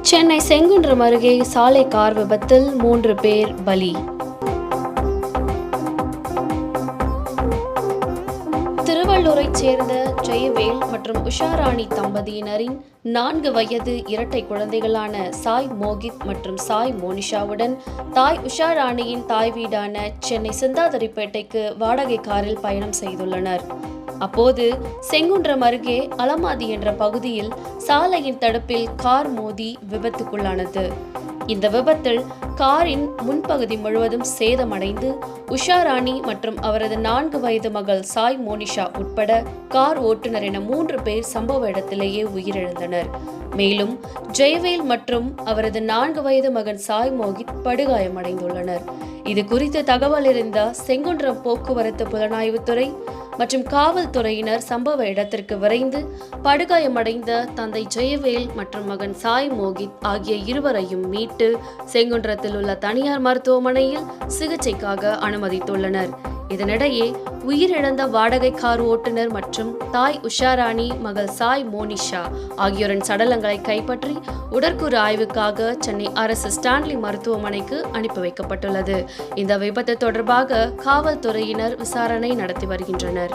சென்னை செங்குன்றம் அருகே சாலை கார் விபத்தில் 3 பேர் பலி. திருவள்ளூரைச் சேர்ந்த ஜெயவேல் மற்றும் உஷாராணி தம்பதியினரின் 4 வயது இரட்டை குழந்தைகளான சாய் மோகித் மற்றும் சாய் மோனிஷாவுடன் தாய் உஷாராணியின் தாய் வீடான சென்னை சிந்தாதிரிப்பேட்டைக்கு வாடகை காரில் பயணம் செய்துள்ளனர். அப்போது செங்குன்றம் அருகே அலமாதி என்ற பகுதியில் சாலையின் தடுப்பில் கார் மோதி விபத்துக்குள்ளானது. இந்த விபத்தில் காரின் முன்பகுதி முழுவதும் சேதமடைந்து உஷாராணி மற்றும் அவரது 4 வயது மகள் சாய் மோனிஷா உட்பட கார் ஓட்டுநர் என 3 பேர் சம்பவ இடத்திலேயே உயிரிழந்தனர். மேலும் ஜெயவேல் மற்றும் அவரது 4 வயது மகன் சாய் மோகித் படுகாயமடைந்துள்ளனர். இது குறித்து தகவல் அறிந்த செங்குன்றம் போக்குவரத்து புலனாய்வுத்துறை மற்றும் காவல்துறையினர் சம்பவ இடத்திற்கு விரைந்து படுகாயமடைந்த தந்தை ஜெயவேல் மற்றும் மகன் சாய் மோகித் ஆகிய இருவரையும் மீட்டு செங்குன்றத்தில் உள்ள தனியார் மருத்துவமனையில் சிகிச்சைக்காக அனுமதித்துள்ளனர். இதனிடையே உயிரிழந்த வாடகை கார் ஓட்டுநர் மற்றும் தாய் உஷாராணி மகள் சாய் மோனிஷா ஆகியோரின் சடலங்களை கைப்பற்றி உடற்கூறு ஆய்வுக்காக சென்னை அரசு ஸ்டான்லி மருத்துவமனைக்கு அனுப்பி வைக்கப்பட்டுள்ளது. இந்த விபத்து தொடர்பாக காவல்துறையினர் விசாரணை நடத்தி வருகின்றனர்.